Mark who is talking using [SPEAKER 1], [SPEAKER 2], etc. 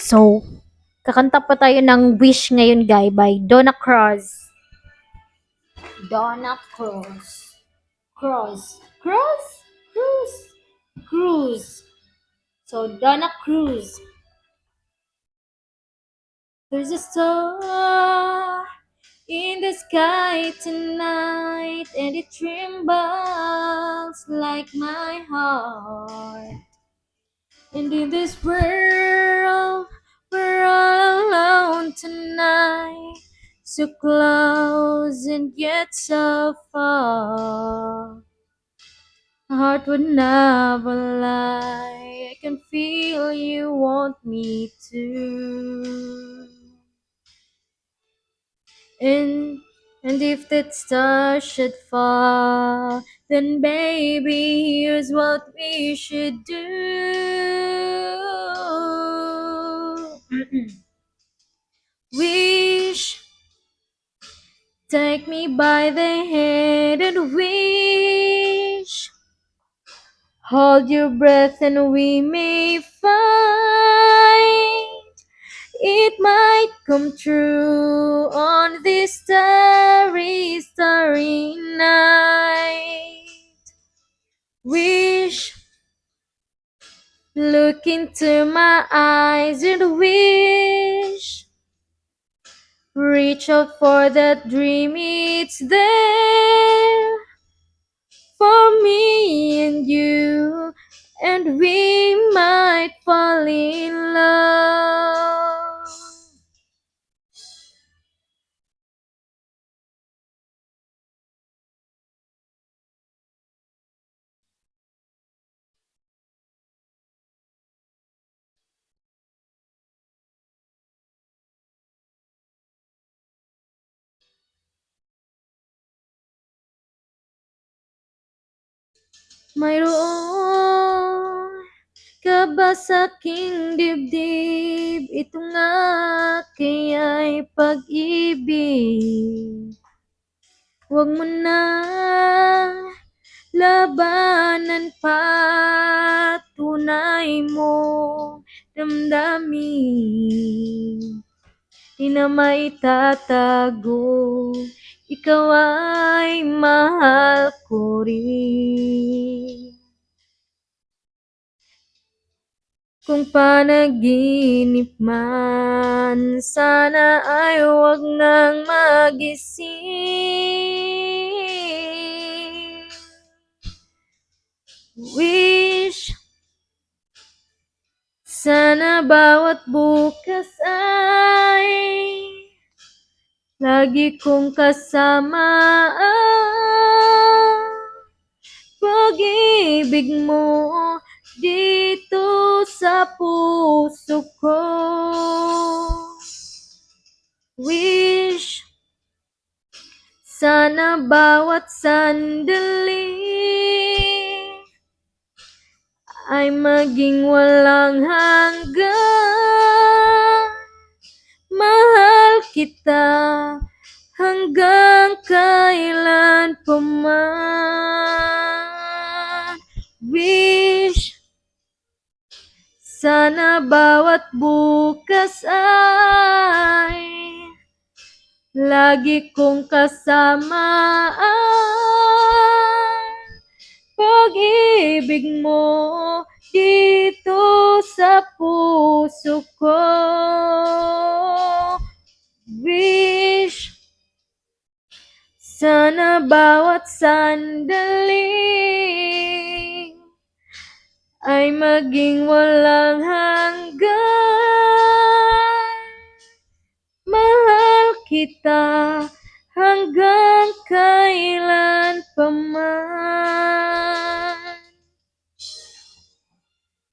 [SPEAKER 1] So, kakanta pa tayo ng Wish ngayon, guy, by Donna Cruz. Donna Cruz. Cruz. Cruz? Cruz. Cruz. So, Donna Cruz. There's a star in the sky tonight, and it trembles like my heart. And in this world, we're all alone tonight, so close and yet so far. My heart would never lie. I can feel you want me to. And if that star should fall, then baby, here's what we should do. Wish, take me by the hand and wish. Hold your breath and we may find it might come true on this starry, starry night. Wish, look into my eyes and wish. Reach out for that dream, it's there for me and you, and we might fall in love. Mayroon ka ba sa aking dibdib? Ito nga kaya'y pag-ibig. Huwag mo na labanan pa, tunay mo damdamin. Di na maitatago, ikaw ay mahal ko rin. Kung panaginip man, sana ay huwag nang magising. Wish, sana bawat bukas ay lagi kong kasama ang pag-ibig mo dito sa puso ko. Wish, sana bawat sandali ay maging walang hanggan. Mahal kita hanggang kailan pa man. Wish, sana bawat bukas ay lagi kong kasama ang pag-ibig mo dito sa puso ko. Wish, sana bawat sandali ay maging walang hanggan. Mahal kita